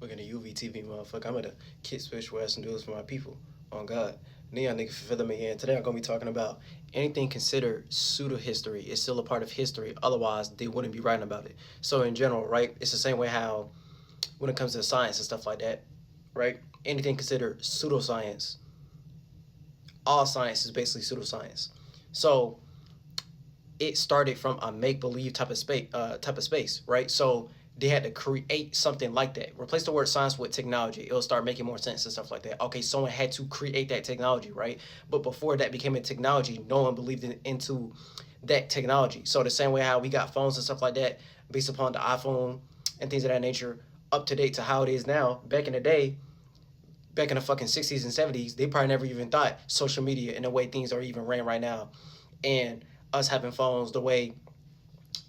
Fucking a UVTV motherfucker. I'm at a kid spiritual ass and do this for my people. On God. Neon nigga fulfill me again. Today I'm gonna be talking about anything considered pseudo history is still a part of history. Otherwise, they wouldn't be writing about it. So in general, right, it's the same way how when it comes to science and stuff like that, right? Anything considered pseudoscience, all science is basically pseudoscience. So it started from a make-believe type of space, right? So they had to create something like that. Replace the word science with technology. It'll start making more sense and stuff like that. Okay, someone had to create that technology, right? But before that became a technology, no one believed into that technology. So the same way how we got phones and stuff like that based upon the iPhone and things of that nature, up to date to how it is now. Back in the day, back in the fucking 60s and 70s, they probably never even thought social media and the way things are even ran right now. And us having phones the way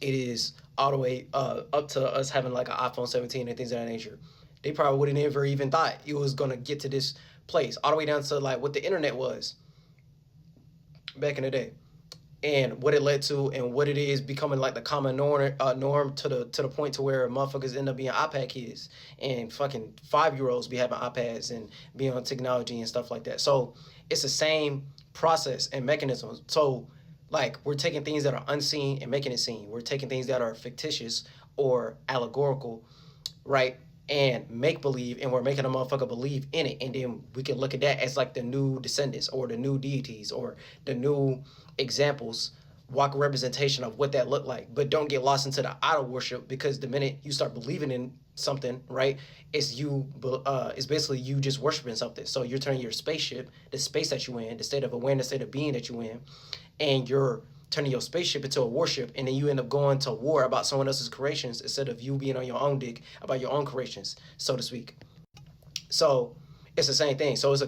it is all the way up to us having like an iPhone 17 and things of that nature. They probably wouldn't ever even thought it was going to get to this place, all the way down to like what the internet was back in the day and what it led to and what it is becoming like the common norm to the point to where motherfuckers end up being iPad kids and fucking 5-year-olds be having iPads and being on technology and stuff like that. So it's the same process and mechanisms. So like we're taking things that are unseen and making it seen. We're taking things that are fictitious or allegorical, right? And make believe, and we're making a motherfucker believe in it, and then we can look at that as like the new descendants or the new deities or the new examples, walk representation of what that looked like. But don't get lost into the idol worship, because the minute you start believing in something, right, it's basically you just worshiping something. So you're turning your spaceship, the space that you in, the state of awareness, state of being that you in, and you're turning your spaceship into a warship, and then you end up going to war about someone else's creations instead of you being on your own dick about your own creations, so to speak. So it's the same thing. So it's a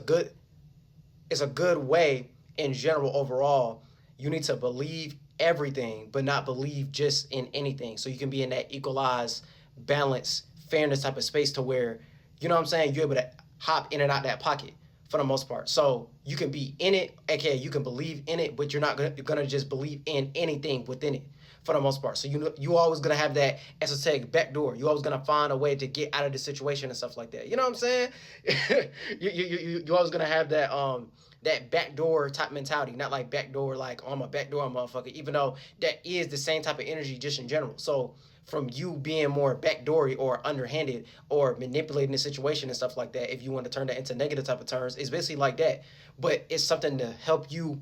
good way in general overall. You need to believe everything, but not believe just in anything. So you can be in that equalized, balance, fairness type of space to where, you know what I'm saying, you're able to hop in and out that pocket for the most part. So you can be in it, aka you can believe in it, but you're not gonna just believe in anything within it for the most part. So you always gonna have that esoteric back door. You always gonna find a way to get out of the situation and stuff like that. You know what I'm saying? You always gonna have that backdoor type mentality, not like backdoor like, oh, I'm a backdoor motherfucker, even though that is the same type of energy just in general. So from you being more backdoory or underhanded or manipulating the situation and stuff like that, if you want to turn that into negative type of terms, it's basically like that. But it's something to help you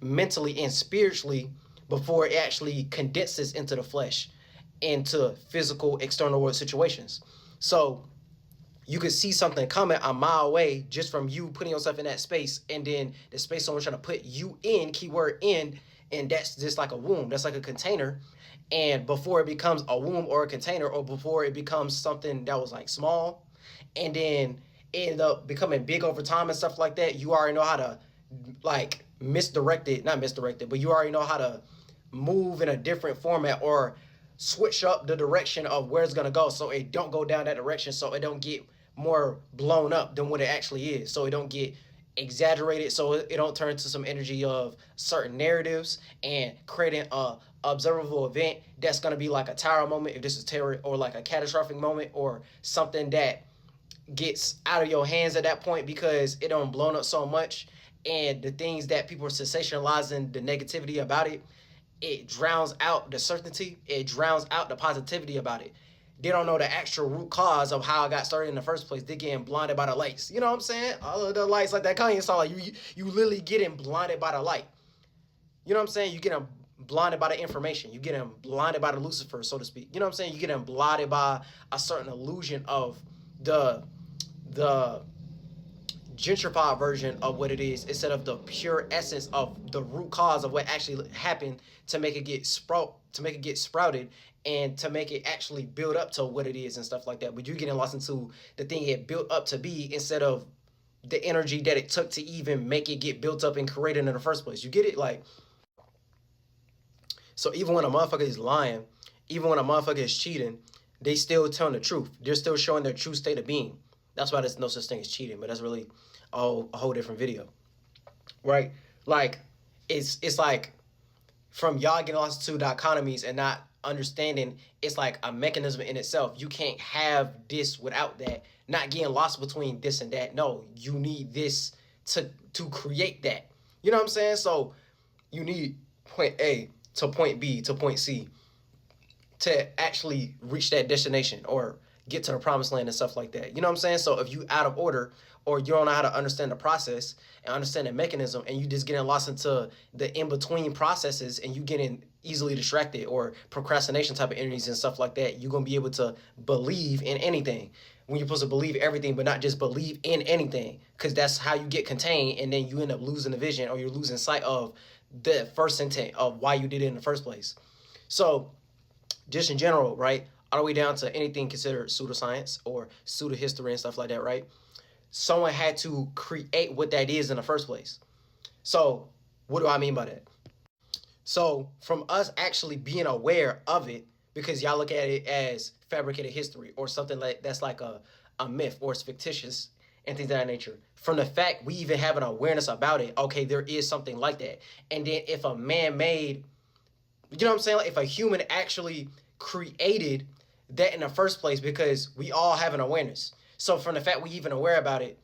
mentally and spiritually before it actually condenses into the flesh, into physical external world situations. So you could see something coming a mile away just from you putting yourself in that space, and then the space someone's trying to put you in, keyword in, and that's just like a womb. That's like a container. And before it becomes a womb or a container, or before it becomes something that was like small, and then it ended up becoming big over time and stuff like that, you already know how to like misdirect it, not misdirect it, but you already know how to move in a different format or switch up the direction of where it's gonna go, so it don't go down that direction, so it don't get more blown up than what it actually is, so it don't get exaggerated, so it don't turn into some energy of certain narratives and creating a observable event that's gonna be like a terror moment if this is terror, or like a catastrophic moment, or something that gets out of your hands at that point because it don't blown up so much, and the things that people are sensationalizing the negativity about it, it drowns out the certainty, it drowns out the positivity about it. They don't know the actual root cause of how I got started in the first place. They're getting blinded by the lights. You know what I'm saying? All of the lights, like that Kanye song, like you literally getting blinded by the light. You know what I'm saying? You getting blinded by the information. You getting blinded by the Lucifer, so to speak. You know what I'm saying? You getting blinded by a certain illusion of the gentrified version of what it is, instead of the pure essence of the root cause of what actually happened to make it get sprouted, and to make it actually build up to what it is and stuff like that. But you're getting lost into the thing it built up to be, instead of the energy that it took to even make it get built up and created in the first place. You get it? Like, so even when a motherfucker is lying, even when a motherfucker is cheating, they still telling the truth. They're still showing their true state of being. That's why there's no such thing as cheating, but that's really a whole different video, right? Like, it's like from y'all getting lost to dichotomies and not understanding it's like a mechanism in itself. You can't have this without that. Not getting lost between this and that. No, you need this to create that. You know what I'm saying? So you need point A to point B to point C to actually reach that destination or get to the promised land and stuff like that. You know what I'm saying? So if you out of order or you don't know how to understand the process and understand the mechanism and you just getting lost into the in-between processes and you getting easily distracted or procrastination type of energies and stuff like that, you're going to be able to believe in anything when you're supposed to believe everything but not just believe in anything, because that's how you get contained and then you end up losing the vision or you're losing sight of the first intent of why you did it in the first place. So just in general, right, all the way down to anything considered pseudoscience or pseudo history and stuff like that, right? Someone had to create what that is in the first place. So, what do I mean by that? So, from us actually being aware of it, because y'all look at it as fabricated history or something like that's like a myth or it's fictitious and things of that nature. From the fact we even have an awareness about it, okay, there is something like that. And then if a man made, you know what I'm saying? Like if a human actually created that in the first place, because we all have an awareness. So from the fact we even aware about it,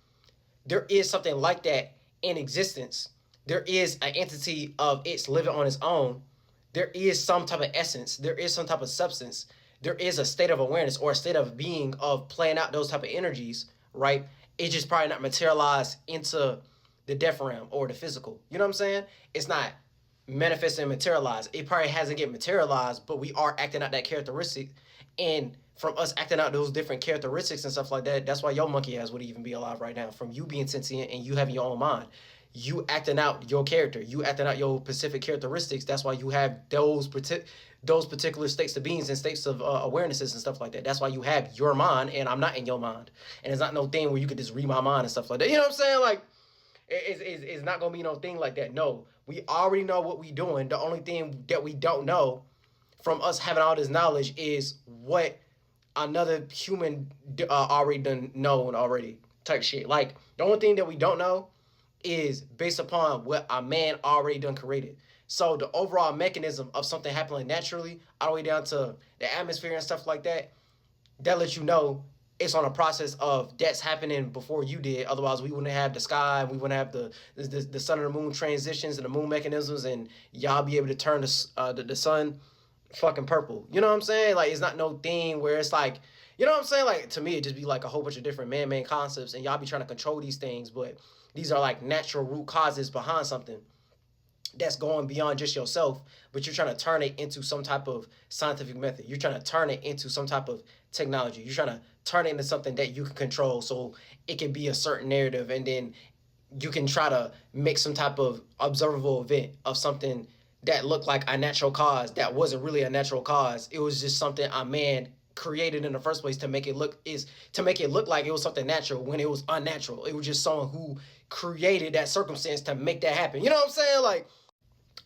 there is something like that in existence. There is an entity of it's living on its own. There is some type of essence. There is some type of substance. There is a state of awareness or a state of being of playing out those type of energies, right? It's just probably not materialized into the death realm or the physical. You know what I'm saying? It's not manifest and materialize. It probably hasn't get materialized, but we are acting out that characteristic. And from us acting out those different characteristics and stuff like that, that's why your monkey ass would even be alive right now. From you being sentient and you having your own mind. You acting out your character. You acting out your specific characteristics. That's why you have those particular states of beings and states of awarenesses and stuff like that. That's why you have your mind and I'm not in your mind. And it's not no thing where you could just read my mind and stuff like that. You know what I'm saying? Like, it's not gonna be no thing like that. No, we already know what we doing. The only thing that we don't know from us having all this knowledge is what another human already done known already type shit. Like the only thing that we don't know is based upon what a man already done created. So the overall mechanism of something happening naturally, all the way down to the atmosphere and stuff like that, that lets you know it's on a process of that's happening before you did. Otherwise, we wouldn't have the sky, and we wouldn't have the sun and the moon transitions and the moon mechanisms, and y'all be able to turn the sun fucking purple. You know what I'm saying? Like it's not no thing where it's like, you know what I'm saying? Like to me, it just be like a whole bunch of different man-made concepts, and y'all be trying to control these things, but these are like natural root causes behind something that's going beyond just yourself, but you're trying to turn it into some type of scientific method. You're trying to turn it into some type of technology. You're trying to turn it into something that you can control so it can be a certain narrative, and then you can try to make some type of observable event of something that looked like a natural cause that wasn't really a natural cause. It was just something a man created in the first place to make it look like it was something natural when it was unnatural. It was just someone who created that circumstance to make that happen. You know what I'm saying? Like,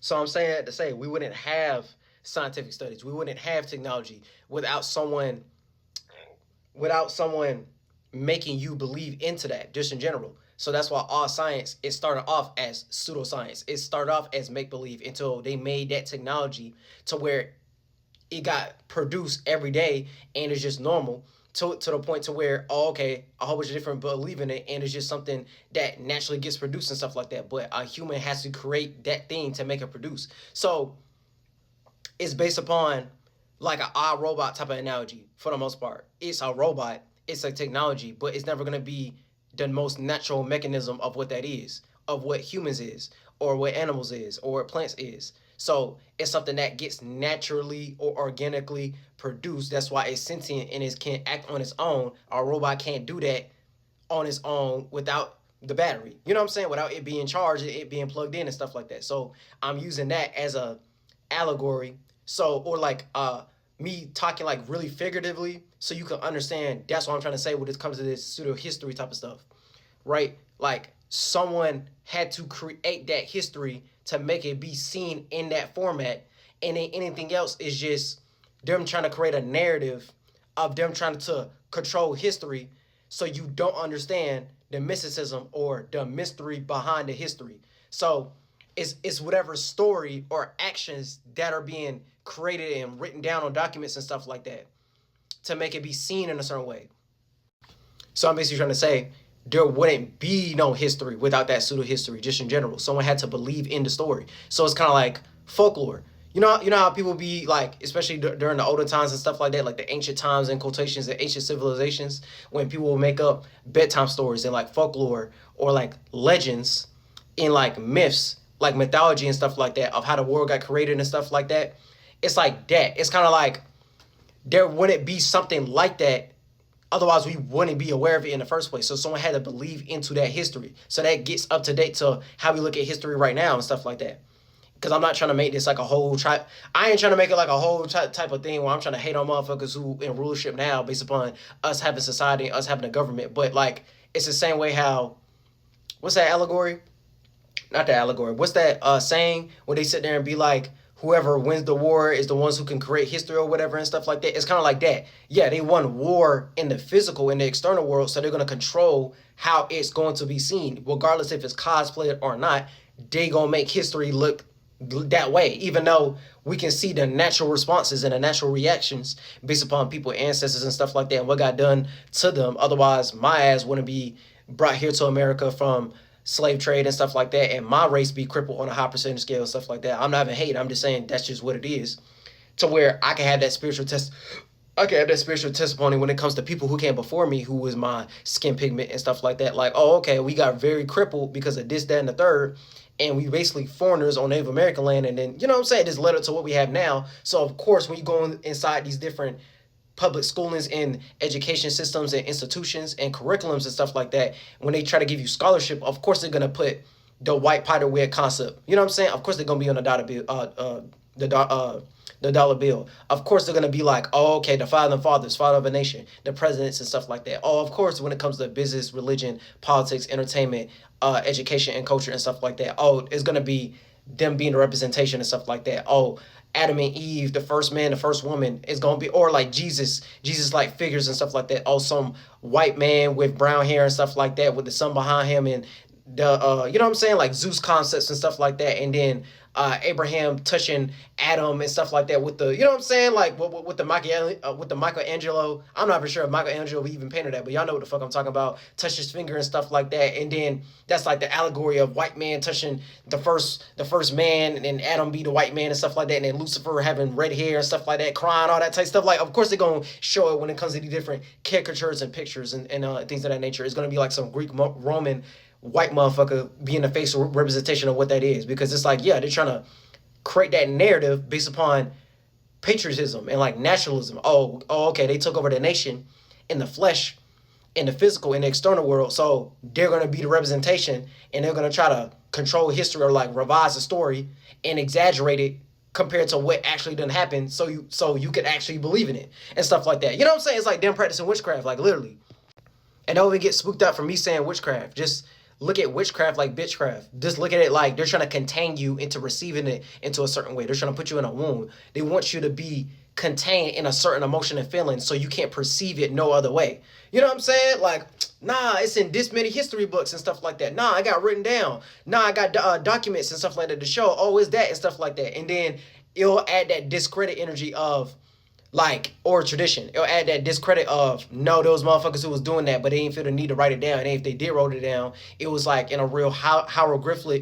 so I'm saying to say we wouldn't have scientific studies. We wouldn't have technology without someone making you believe into that just in general. So that's why all science, it started off as pseudoscience. It started off as make-believe until they made that technology to where it got produced every day and it's just normal to the point to where, oh, okay, a whole bunch of different believe in it and it's just something that naturally gets produced and stuff like that. But a human has to create that thing to make it produce. So it's based upon like an odd robot type of analogy for the most part. It's a robot, it's a technology, but it's never going to be the most natural mechanism of what that is, of what humans is, or what animals is, or what plants is. So it's something that gets naturally or organically produced. That's why it's sentient and it can act on its own. Our robot can't do that on its own without the battery. You know what I'm saying? Without it being charged, it being plugged in and stuff like that. So I'm using that as a allegory. So, or like me talking like really figuratively so you can understand. That's what I'm trying to say when it comes to this pseudo history type of stuff, right? Like someone had to create that history to make it be seen in that format, and then anything else is just them trying to create a narrative of them trying to control history so you don't understand the mysticism or the mystery behind the history. So it's whatever story or actions that are being created and written down on documents and stuff like that to make it be seen in a certain way. So I'm basically trying to say there wouldn't be no history without that pseudo history, just in general. Someone had to believe in the story. So it's kind of like folklore. You know how people be like, especially during the older times and stuff like that, like the ancient times and quotations, the ancient civilizations, when people will make up bedtime stories and like folklore or like legends in like myths, like mythology and stuff like that of how the world got created and stuff like that. It's like that. It's kind of like there wouldn't be something like that. Otherwise, we wouldn't be aware of it in the first place. So someone had to believe into that history. So that gets up to date to how we look at history right now and stuff like that. Because I'm not trying to make this like a whole I ain't trying to make it like a whole type of thing where I'm trying to hate on motherfuckers who in rulership now based upon us having society, us having a government. But like, it's the same way how, what's that allegory? Not the allegory. What's that saying where they sit there and be like, whoever wins the war is the ones who can create history or whatever and stuff like that. It's kind of like that. Yeah, they won war in the physical, in the external world, so they're going to control how it's going to be seen. Regardless if it's cosplayed or not, they going to make history look that way, even though we can see the natural responses and the natural reactions based upon people, ancestors and stuff like that and what got done to them. Otherwise, my ass wouldn't be brought here to America from slave trade and stuff like that, and my race be crippled on a high percentage scale and stuff like that. I'm not even hating. I'm just saying that's just what it is. To where I can have that spiritual testimony when it comes to people who came before me, who was my skin pigment and stuff like that. Like, oh, okay, we got very crippled because of this, that, and the third, and we basically foreigners on Native American land, and then, you know what I'm saying, this led up to what we have now. So of course, when you go inside these different public schoolings and education systems and institutions and curriculums and stuff like that, when they try to give you scholarship, of course they're gonna put the white powder wig concept. You know what I'm saying? Of course they're gonna be on the dollar bill, the dollar bill. Of course they're gonna be like, oh, okay, the father of a nation, the presidents and stuff like that. Oh, of course, when it comes to business, religion, politics, entertainment, education and culture and stuff like that. Oh, it's gonna be them being a representation and stuff like that. Oh, Adam and Eve, the first man, the first woman is gonna be, or like Jesus like figures and stuff like that. Oh, some white man with brown hair and stuff like that with the sun behind him and the you know what I'm saying, like Zeus concepts and stuff like that. And then Abraham touching Adam and stuff like that with the, you know what I'm saying, like with the Michelangelo. I'm not for sure if Michelangelo even painted that, but y'all know what the fuck I'm talking about. Touch his finger and stuff like that, and then that's like the allegory of white man touching the first man, and then Adam be the white man and stuff like that, and then Lucifer having red hair and stuff like that, crying, all that type of stuff. Like, of course they're gonna show it when it comes to the different caricatures and pictures and things of that nature. It's gonna be like some Greek Roman white motherfucker being the facial representation of what that is, because it's like, yeah, they're trying to create that narrative based upon patriotism and like nationalism. Oh, okay, they took over the nation in the flesh, in the physical, in the external world, so they're going to be the representation, and they're going to try to control history or like revise the story and exaggerate it compared to what actually didn't happen, so you could actually believe in it and stuff like that. You know what I'm saying? It's like them practicing witchcraft, like literally. And don't even get spooked out from me saying witchcraft. Just look at witchcraft like bitchcraft. Just look at it like they're trying to contain you into receiving it into a certain way. They're trying to put you in a womb. They want you to be contained in a certain emotion and feeling so you can't perceive it no other way. You know what I'm saying? Like, nah, it's in this many history books and stuff like that. Nah, I got written down. Nah, I got documents and stuff like that to show. Oh, it's that and stuff like that. And then it'll add that discredit energy of like, or tradition. It'll add that discredit of, no, those motherfuckers who was doing that, but they didn't feel the need to write it down. And if they did write it down, it was like in a real hieroglyphic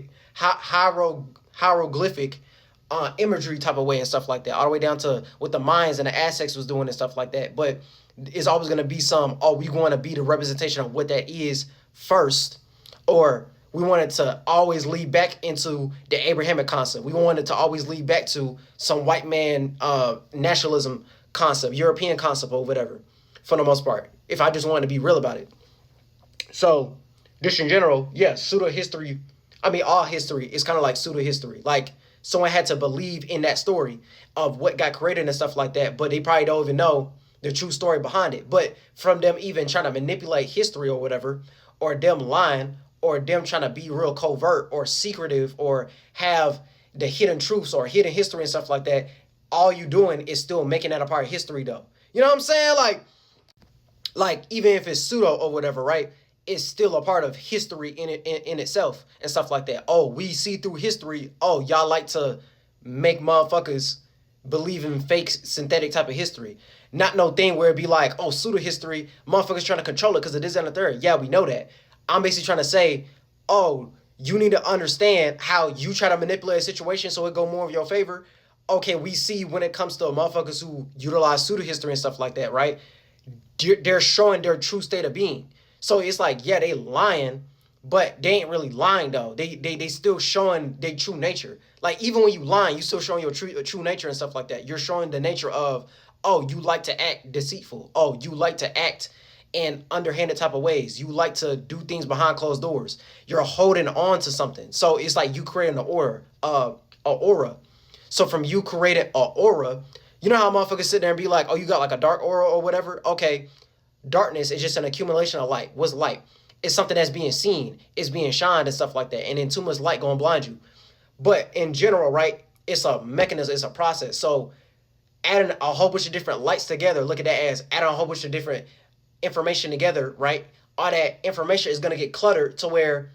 imagery type of way and stuff like that, all the way down to what the Mayans and the Aztecs was doing and stuff like that. But it's always going to be we want to be the representation of what that is first, or we wanted to always lead back into the Abrahamic concept. We wanted to always lead back to some white man nationalism concept, European concept or whatever, for the most part, if I just wanted to be real about it. So just in general, yeah, pseudo-history, I mean, all history is kind of like pseudo-history. Like, someone had to believe in that story of what got created and stuff like that, but they probably don't even know the true story behind it. But from them even trying to manipulate history or whatever, or them lying, or them trying to be real covert or secretive, or have the hidden truths or hidden history and stuff like that, all you doing is still making that a part of history though. You know what I'm saying? Like even if it's pseudo or whatever, right? It's still a part of history in itself and stuff like that. Oh, we see through history. Oh, y'all like to make motherfuckers believe in fake synthetic type of history. Not no thing where it'd be like, oh, pseudo history, motherfuckers trying to control it because of this and the third. Yeah, we know that. I'm basically trying to say, oh, you need to understand how you try to manipulate a situation so it go more of your favor. Okay, we see when it comes to motherfuckers who utilize pseudo history and stuff like that, right? They're showing their true state of being. So it's like, yeah, they lying, but they ain't really lying though. They still showing their true nature. Like even when you lying, you still showing your true nature and stuff like that. You're showing the nature of, oh, you like to act deceitful. Oh, you like to act in underhanded type of ways. You like to do things behind closed doors. You're holding on to something. So it's like you creating an aura, So from you creating an aura, you know how motherfuckers sit there and be like, oh, you got like a dark aura or whatever? Okay, darkness is just an accumulation of light. What's light? It's something that's being seen, it's being shined and stuff like that. And then too much light gonna blind you. But in general, right, it's a mechanism, it's a process. So adding a whole bunch of different lights together, look at that as adding a whole bunch of different information together, right? All that information is gonna get cluttered to where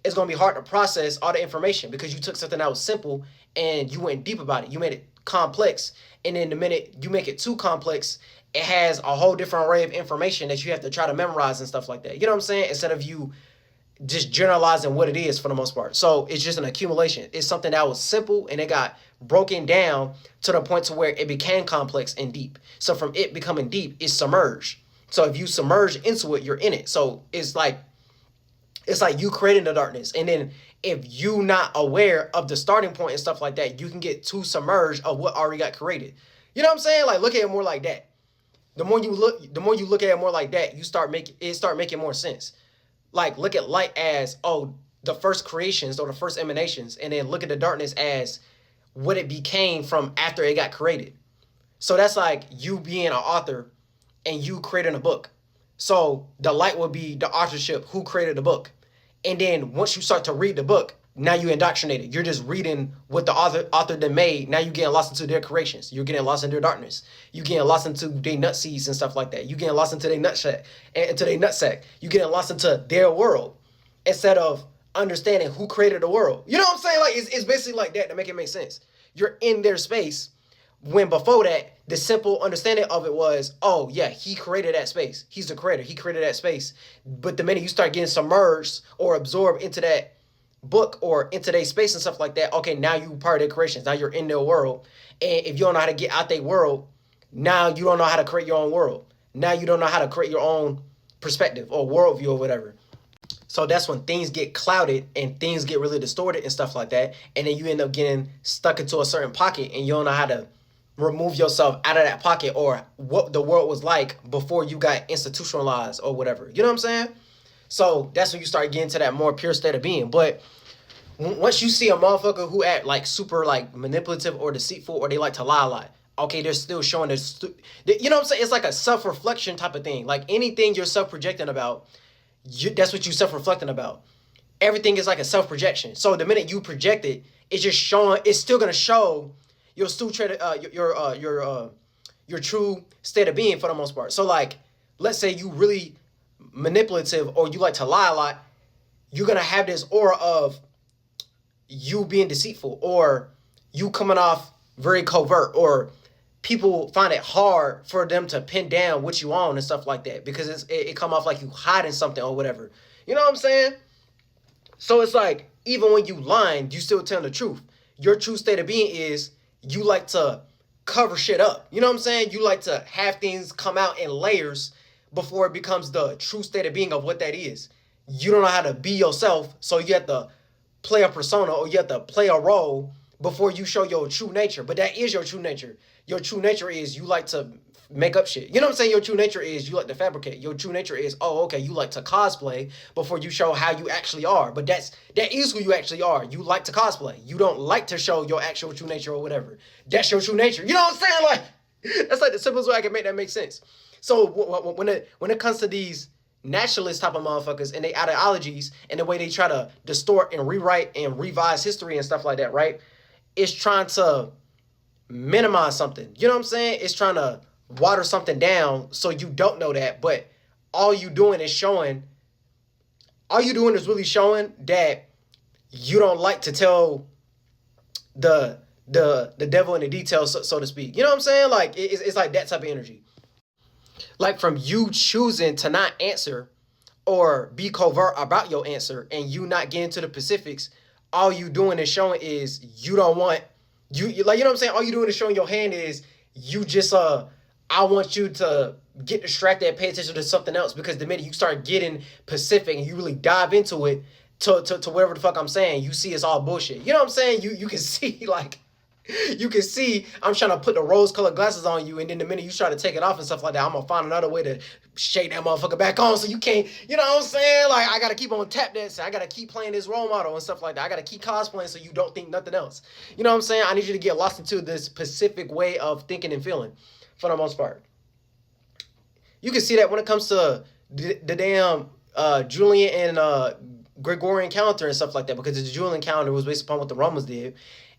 it's gonna be hard to process all the information because you took something that was simple and you went deep about it. You made it complex. And then the minute you make it too complex, it has a whole different array of information that you have to try to memorize and stuff like that. You know what I'm saying? Instead of you just generalizing what it is for the most part. So it's just an accumulation. It's something that was simple and it got broken down to the point to where it became complex and deep. So from it becoming deep, it's submerged. So if you submerge into it, you're in it. So it's like you creating the darkness. And then if you not aware of the starting point and stuff like that, you can get too submerged of what already got created. You know what I'm saying? Like look at it more like that. The more you look at it more like that, you start making more sense. Like look at light as, oh, the first creations or the first emanations, and then look at the darkness as what it became from after it got created. So that's like you being an author and you creating a book. So the light will be the authorship, who created the book. And then once you start to read the book, now you indoctrinated. You're just reading what the author then made. Now you're getting lost into their creations. You're getting lost in their darkness. You're getting lost into their nut seeds and stuff like that. You're getting lost into their nutsack. You're getting lost into their world instead of understanding who created the world. You know what I'm saying? Like it's basically like that to make it make sense. You're in their space when before that, the simple understanding of it was, oh yeah, he created that space. He's the creator. He created that space. But the minute you start getting submerged or absorbed into that book or into their space and stuff like that, okay, now you part of their creations. Now you're in their world. And if you don't know how to get out their world, now you don't know how to create your own world. Now you don't know how to create your own perspective or worldview or whatever. So that's when things get clouded and things get really distorted and stuff like that. And then you end up getting stuck into a certain pocket and you don't know how to remove yourself out of that pocket or what the world was like before you got institutionalized or whatever. You know what I'm saying? So that's when you start getting to that more pure state of being. But once you see a motherfucker who act like super like manipulative or deceitful or they like to lie a lot, okay, they're still showing this. You know what I'm saying? It's like a self-reflection type of thing. Like anything you're self-projecting about, that's what you're self-reflecting about. Everything is like a self-projection. So the minute you project it, it's just showing. It's still gonna show your your true state of being for the most part. So like, let's say you really manipulative or you like to lie a lot, you're gonna have this aura of you being deceitful or you coming off very covert, or people find it hard for them to pin down what you own and stuff like that because it come off like you hiding something or whatever. You know what I'm saying? So it's like even when you lying, you still telling the truth. Your true state of being is you like to cover shit up. You know what I'm saying? You like to have things come out in layers before it becomes the true state of being of what that is. You don't know how to be yourself, so you have to play a persona or you have to play a role before you show your true nature. But that is your true nature. Your true nature is you like to make up shit. You know what I'm saying? Your true nature is you like to fabricate. Your true nature is, oh, okay, you like to cosplay before you show how you actually are. But that is who you actually are. You like to cosplay. You don't like to show your actual true nature or whatever. That's your true nature. You know what I'm saying? Like, that's like the simplest way I can make that make sense. So when it comes to these nationalist type of motherfuckers and their ideologies and the way they try to distort and rewrite and revise history and stuff like that, right? It's trying to minimize something. You know what I'm saying? It's trying to water something down so you don't know that. But all you doing is really showing that you don't like to tell the the devil in the details, so to speak. You know what I'm saying? Like it's like that type of energy. Like from you choosing to not answer or be covert about your answer and you not getting to the specifics, all you doing is showing is you don't want you like, you know what I'm saying? All you doing is showing your hand is you just I want you to get distracted and pay attention to something else, because the minute you start getting Pacific and you really dive into it to whatever the fuck I'm saying, you see it's all bullshit. You know what I'm saying? You can see like you can see I'm trying to put the rose-colored glasses on you, and then the minute you try to take it off and stuff like that, I'm gonna find another way to shake that motherfucker back on, so you can't, you know what I'm saying? Like, I gotta keep on tap dancing, I gotta keep playing this role model and stuff like that, I gotta keep cosplaying so you don't think nothing else. You know what I'm saying? I need you to get lost into this specific way of thinking and feeling, for the most part. You can see that when it comes to the damn Julian and Gregorian calendar and stuff like that, because the Julian calendar was based upon what the Romans did,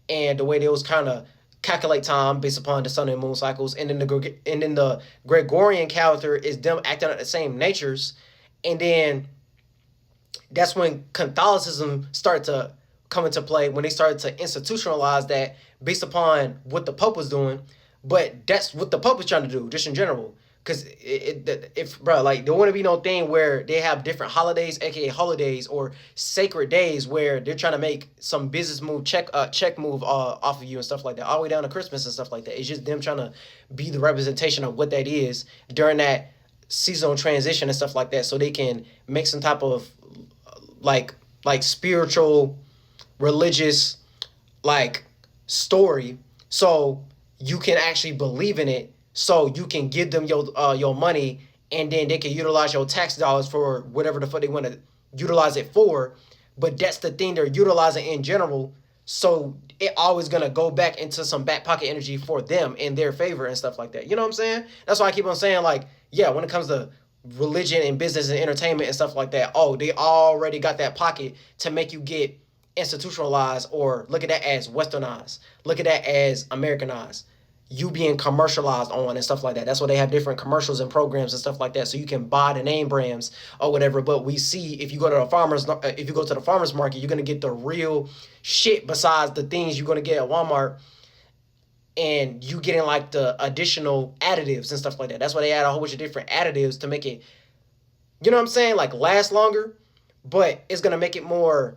and the way they was kind of calculate time based upon the sun and moon cycles, and then the Gregorian calendar is them acting out the same natures, and then that's when Catholicism started to come into play, when they started to institutionalize that based upon what the Pope was doing. But that's what the Pope was trying to do, just in general. Because if bro, like, there wouldn't be no thing where they have different holidays, aka holidays, or sacred days where they're trying to make some business move, check move off of you and stuff like that, all the way down to Christmas and stuff like that. It's just them trying to be the representation of what that is during that seasonal transition and stuff like that, so they can make some type of like spiritual, religious, like, story, so you can actually believe in it, so you can give them your money, and then they can utilize your tax dollars for whatever the fuck they want to utilize it for. But that's the thing they're utilizing in general, so it always gonna go back into some back pocket energy for them in their favor and stuff like that. You know what I'm saying? That's why I keep on saying, like, yeah, when it comes to religion and business and entertainment and stuff like that, oh, they already got that pocket to make you get institutionalized, or look at that as westernized, look at that as Americanized, you being commercialized on and stuff like that. That's why they have different commercials and programs and stuff like that, so you can buy the name brands or whatever. But we see, if you go to the farmers market, you're gonna get the real shit besides the things you're gonna get at Walmart, and you getting like the additional additives and stuff like that. That's why they add a whole bunch of different additives to make it, you know what I'm saying, like, last longer, but it's gonna make it more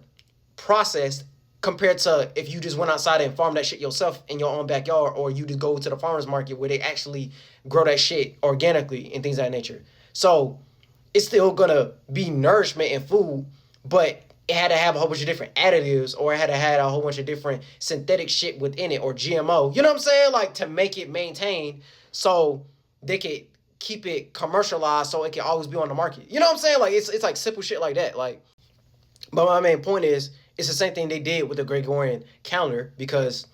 processed compared to if you just went outside and farm that shit yourself in your own backyard, or you just go to the farmer's market where they actually grow that shit organically and things of that nature. So it's still gonna be nourishment and food, but it had to have a whole bunch of different additives, or it had to have a whole bunch of different synthetic shit within it, or GMO, you know what I'm saying, like, to make it maintain, so they could keep it commercialized, so it can always be on the market. You know what I'm saying? Like, it's like simple shit like that. Like, but my main point is, it's the same thing they did with the Gregorian calendar, because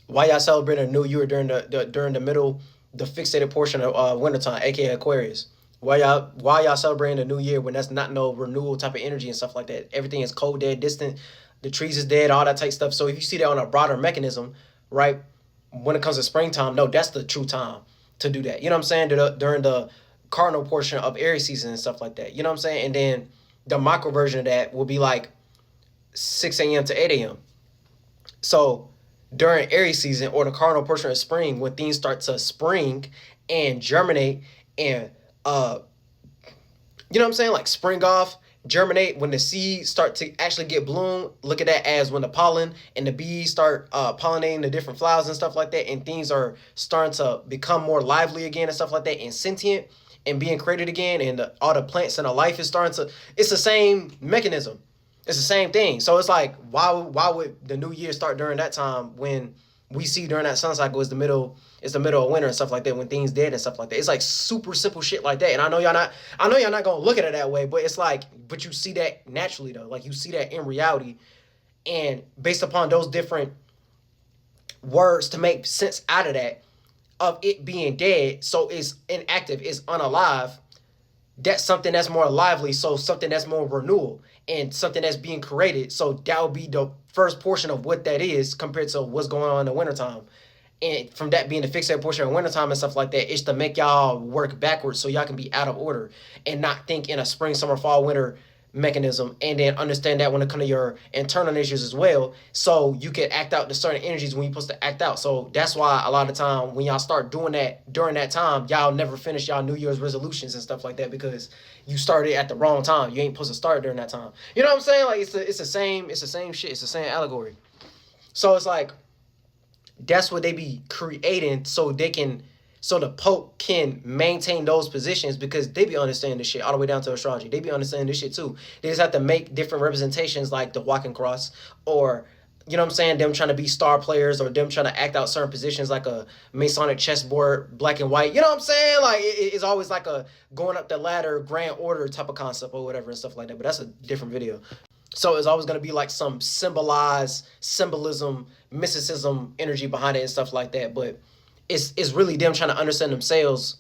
why y'all celebrating a new year during the middle, the fixated portion of wintertime, aka Aquarius? Why y'all celebrating the new year when that's not no renewal type of energy and stuff like that? Everything is cold, dead, distant. The trees is dead, all that type stuff. So if you see that on a broader mechanism, right, when it comes to springtime, no, that's the true time to do that. You know what I'm saying? During the cardinal portion of Aries season and stuff like that. You know what I'm saying? And then the micro version of that will be like 6 a.m. to 8 a.m. So during Aries season, or the cardinal portion of spring, when things start to spring and germinate and you know what I'm saying, like, spring off, germinate, when the seeds start to actually get bloom, look at that as when the pollen and the bees start pollinating the different flowers and stuff like that, and things are starting to become more lively again and stuff like that, and sentient and being created again, and all the plants and the life is starting to, it's the same mechanism. It's the same thing. So it's like, why would the new year start during that time, when we see during that sun cycle is the middle of winter and stuff like that, when things dead and stuff like that? It's like super simple shit like that. And I know y'all not gonna look at it that way, but it's like, but you see that naturally though. Like, you see that in reality, and based upon those different words to make sense out of that, of it being dead, so it's inactive, it's unalive. That's something that's more lively, so something that's more renewal, and something that's being created. So that would be the first portion of what that is compared to what's going on in the wintertime. And from that being the fixated portion of wintertime and stuff like that, it's to make y'all work backwards so y'all can be out of order and not think in a spring, summer, fall, winter mechanism, and then understand that when it comes to your internal issues as well, so you can act out the certain energies when you're supposed to act out. So that's why a lot of time when y'all start doing that during that time, y'all never finish y'all New Year's resolutions and stuff like that, because you started at the wrong time. You ain't supposed to start during that time. You know what I'm saying? Like it's the same shit. It's the same allegory. So it's like that's what they be creating so they can, so the Pope can maintain those positions, because they be understanding this shit all the way down to astrology. They be understanding this shit too. They just have to make different representations, like the walking cross, or you know what I'm saying, them trying to be star players, or them trying to act out certain positions like a Masonic chessboard, black and white. You know what I'm saying? Like it's always like a going up the ladder, grand order type of concept or whatever and stuff like that. But that's a different video. So it's always going to be like some symbolism, mysticism energy behind it and stuff like that. But it's really them trying to understand themselves.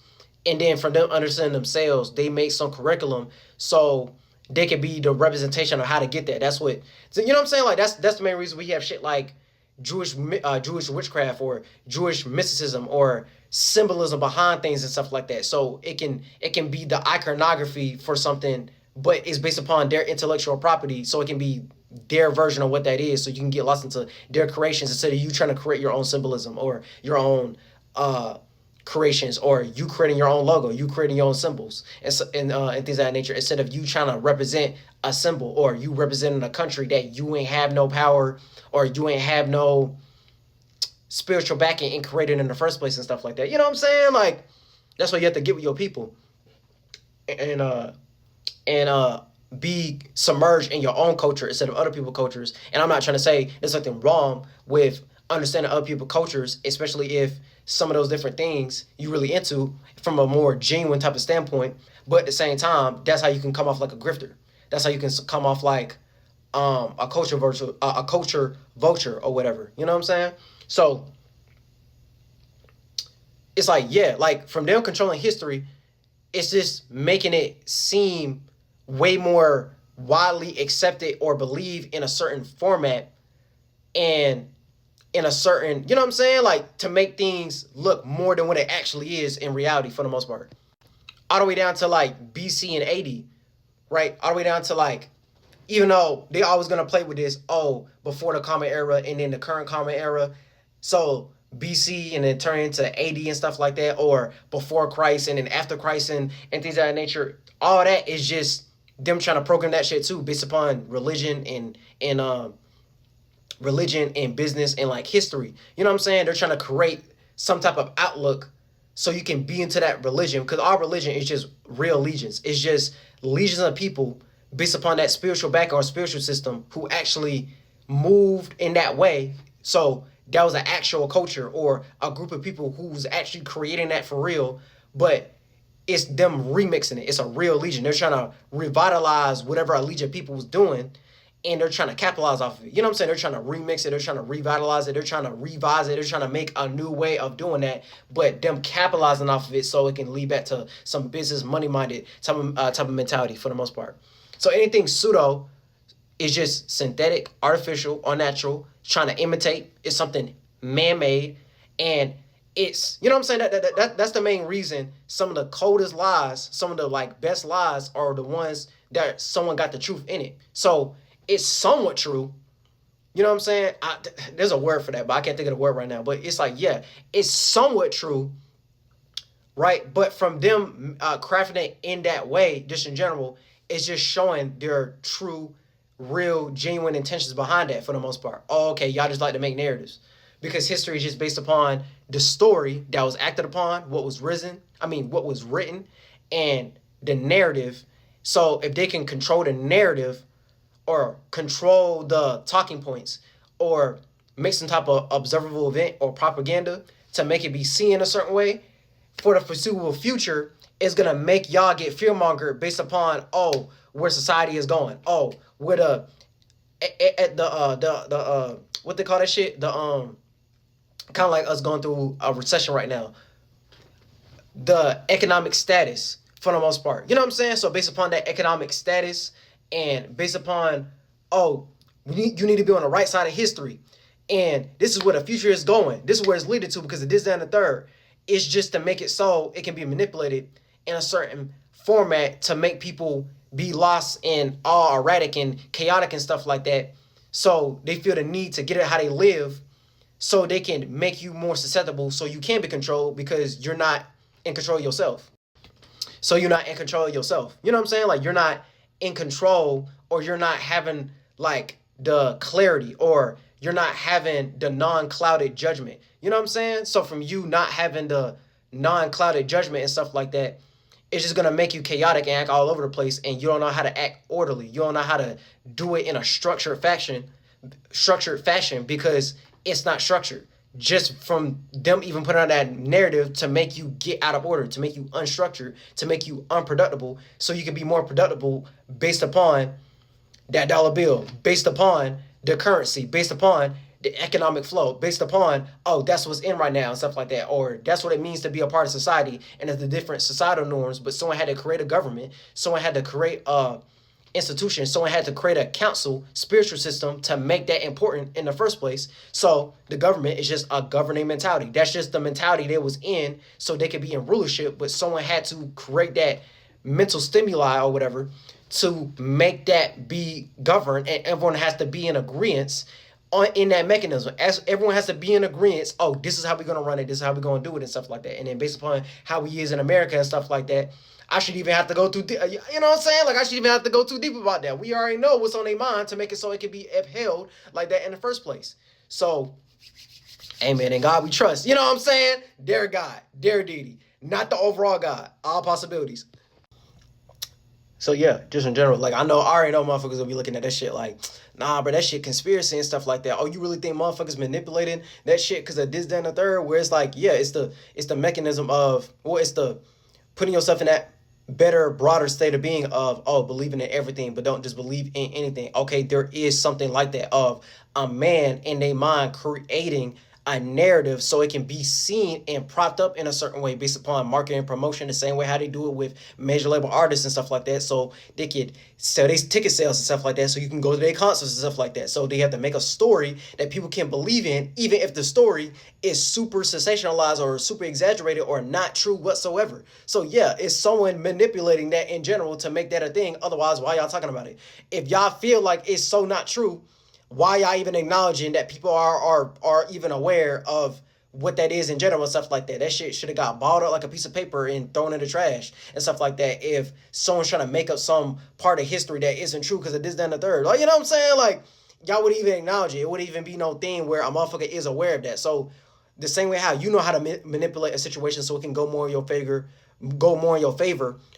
And then from them understanding themselves, they make some curriculum so they can be the representation of how to get there. That's what, so, you know what I'm saying? Like that's the main reason we have shit like Jewish witchcraft or Jewish mysticism or symbolism behind things and stuff like that. So it can be the iconography for something, but it's based upon their intellectual property, so it can be their version of what that is, so you can get lost into their creations instead of you trying to create your own symbolism or your own creations, or you creating your own logo, you creating your own symbols and things of that nature, instead of you trying to represent a symbol, or you representing a country that you ain't have no power, or you ain't have no spiritual backing and created in the first place and stuff like that. You know what I'm saying? Like that's what you have to get with your people, and be submerged in your own culture instead of other people's cultures. And I'm not trying to say there's something wrong with understanding other people's cultures, especially if some of those different things you really into from a more genuine type of standpoint. But at the same time, that's how you can come off like a grifter. That's how you can come off like a culture vulture or whatever. You know what I'm saying? So it's like, yeah, like from them controlling history, it's just making it seem way more widely accepted or believed in a certain format and in a certain, you know what I'm saying? Like to make things look more than what it actually is in reality for the most part. All the way down to like BC and AD, right? All the way down to like, even though they always gonna play with this, oh, before the Common Era and then the current Common Era. So BC and then turn into AD and stuff like that, or before Christ and then after Christ and things of that nature. All that is just them trying to program that shit too, based upon religion and religion and business and like history. You know what I'm saying? They're trying to create some type of outlook so you can be into that religion, because our religion is just real legions. It's just legions of people based upon that spiritual background or spiritual system who actually moved in that way. So that was an actual culture or a group of people who's actually creating that for real, but it's them remixing it. It's a real legion. They're trying to revitalize whatever a legion of people was doing, and they're trying to capitalize off of it. You know what I'm saying? They're trying to remix it. They're trying to revitalize it. They're trying to revise it. They're trying to make a new way of doing that, but them capitalizing off of it so it can lead back to some business, money-minded type of mentality for the most part. So anything pseudo is just synthetic, artificial, unnatural, trying to imitate. It's something man-made, and it's, you know what I'm saying? That's the main reason some of the coldest lies, some of the like best lies are the ones that someone got the truth in it. So it's somewhat true. You know what I'm saying? There's a word for that, but I can't think of the word right now. But it's like, yeah, it's somewhat true, right? But from them crafting it in that way, just in general, it's just showing their true, real, genuine intentions behind that for the most part. Oh, okay, y'all just like to make narratives. Because history is just based upon the story that was acted upon, what was written, and the narrative. So if they can control the narrative or control the talking points or make some type of observable event or propaganda to make it be seen a certain way for the foreseeable future, it's going to make y'all get fearmongered based upon, oh, where society is going. Oh, where what they call that shit? Kind of like us going through a recession right now. The economic status, for the most part. You know what I'm saying? So based upon that economic status and based upon, oh, you need to be on the right side of history. And this is where the future is going. This is where it's leading to because of this, that, and the third. It's just to make it so it can be manipulated in a certain format to make people be lost and all erratic and chaotic and stuff like that. So they feel the need to get it how they live so they can make you more susceptible so you can be controlled because you're not in control of yourself. So you're not in control of yourself. You know what I'm saying? Like you're not in control, or you're not having like the clarity, or you're not having the non-clouded judgment. You know what I'm saying? So from you not having the non-clouded judgment and stuff like that, it's just gonna make you chaotic and act all over the place, and you don't know how to act orderly. You don't know how to do it in a structured fashion because it's not structured. Just from them even putting on that narrative to make you get out of order, to make you unstructured, to make you unproductible, so you can be more productive based upon that dollar bill, based upon the currency, based upon the economic flow, based upon, oh, that's what's in right now and stuff like that, or that's what it means to be a part of society, and it's the different societal norms. But someone had to create a government, someone had to create a institution, someone had to create a council spiritual system to make that important in the first place. So the government is just a governing mentality. That's just the mentality they was in so they could be in rulership, but someone had to create that mental stimuli or whatever to make that be governed, and everyone has to be in agreement in that mechanism. As everyone has to be in agreement, oh, this is how we're gonna run it, this is how we're gonna do it and stuff like that. And then based upon how we is in America and stuff like that, I should even have to go too deep. You know what I'm saying? Like I should even have to go too deep about that. We already know what's on their mind to make it so it can be upheld like that in the first place. So, amen. In God we trust. You know what I'm saying? Their God, their deity, not the overall God. All possibilities. So yeah, just in general, like I already know motherfuckers will be looking at that shit like, nah, bro, that shit conspiracy and stuff like that. Oh, you really think motherfuckers manipulating that shit because of this, that, and the third? Where it's like, yeah, it's the mechanism of, well, it's the putting yourself in that better, broader state of being of, oh, believing in everything, but don't just believe in anything. Okay, there is something like that of a man in their mind creating a narrative so it can be seen and propped up in a certain way based upon marketing and promotion, the same way how they do it with major label artists and stuff like that, so they could sell these ticket sales and stuff like that, so you can go to their concerts and stuff like that. So they have to make a story that people can believe in, even if the story is super sensationalized or super exaggerated or not true whatsoever. So yeah, it's someone manipulating that in general to make that a thing. Otherwise, why y'all talking about it? If y'all feel like it's so not true, why y'all even acknowledging that people are even aware of what that is in general and stuff like that? That shit should have got balled up like a piece of paper and thrown in the trash and stuff like that. If someone's trying to make up some part of history that isn't true because of this, that, and the third, like, you know what I'm saying? Like, y'all would even acknowledge it. It wouldn't even be no thing where a motherfucker is aware of that. So the same way how you know how to manipulate a situation so it can go more in your favor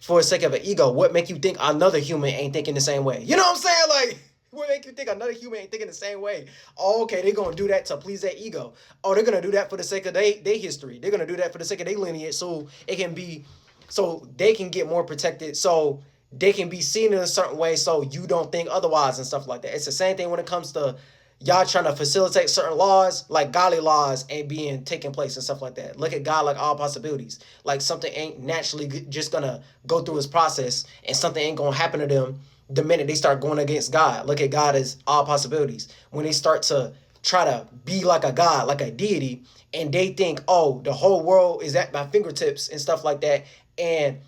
for the sake of an ego. What make you think another human ain't thinking the same way? You know what I'm saying? Like, what make you think another human ain't thinking the same way? Oh, okay, they're going to do that to please their ego. Oh, they're going to do that for the sake of their history. They're going to do that for the sake of their lineage so it can be, so they can get more protected, so they can be seen in a certain way so you don't think otherwise and stuff like that. It's the same thing when it comes to y'all trying to facilitate certain laws, like godly laws ain't being taking place and stuff like that. Look at God like all possibilities. Like something ain't naturally just going to go through its process and something ain't going to happen to them the minute they start going against God. Look at God as all possibilities. When they start to try to be like a God, like a deity, and they think, oh, the whole world is at my fingertips and stuff like that, and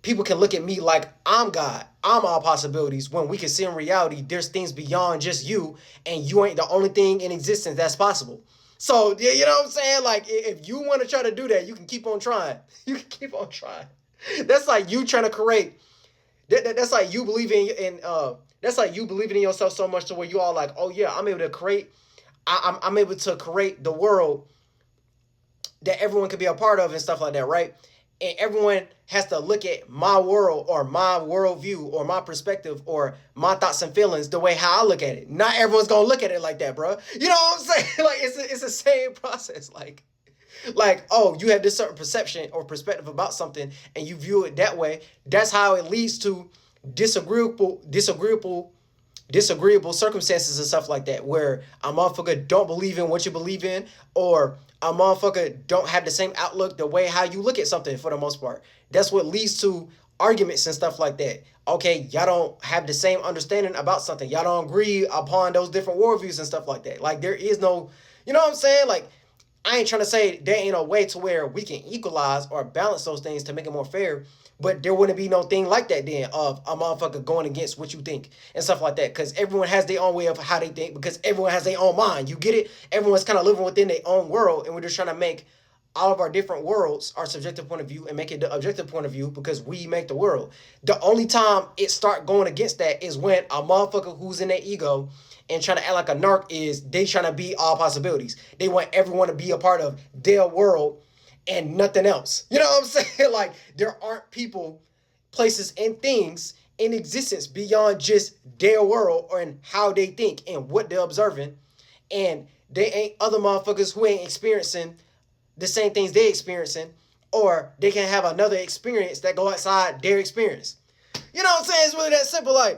people can look at me like I'm God, I'm all possibilities, when we can see in reality there's things beyond just you, and you ain't the only thing in existence that's possible. So, you know what I'm saying? Like, if you want to try to do that, you can keep on trying. You can keep on trying. That's like you trying to create... That's like you believing that's like you believing in yourself so much to where you all like, oh yeah, I'm able to create, I'm able to create the world that everyone can be a part of and stuff like that, right? And everyone has to look at my world or my worldview or my perspective or my thoughts and feelings the way how I look at it. Not everyone's gonna look at it like that, bro. You know what I'm saying? Like it's the same process. Like, oh, you have this certain perception or perspective about something and you view it that way. That's how it leads to disagreeable circumstances and stuff like that, where a motherfucker don't believe in what you believe in, or a motherfucker don't have the same outlook the way how you look at something for the most part. That's what leads to arguments and stuff like that. Okay, y'all don't have the same understanding about something. Y'all don't agree upon those different worldviews and stuff like that. Like, there is no, you know what I'm saying? Like, I ain't trying to say there ain't a way to where we can equalize or balance those things to make it more fair, But there wouldn't be no thing like that then of a motherfucker going against what you think and stuff like that. Because everyone has their own way of how they think, because everyone has their own mind. You get it? Everyone's kind of living within their own world, and we're just trying to make all of our different worlds our subjective point of view and make it the objective point of view because we make the world. The only time it start going against that is when a motherfucker who's in their ego and trying to act like a narc is they trying to be all possibilities. They want everyone to be a part of their world and nothing else. You know what I'm saying? Like, there aren't people, places, and things in existence beyond just their world or in how they think and what they're observing. And they ain't other motherfuckers who ain't experiencing the same things they experiencing, or they can have another experience that go outside their experience. You know what I'm saying? It's really that simple. Like,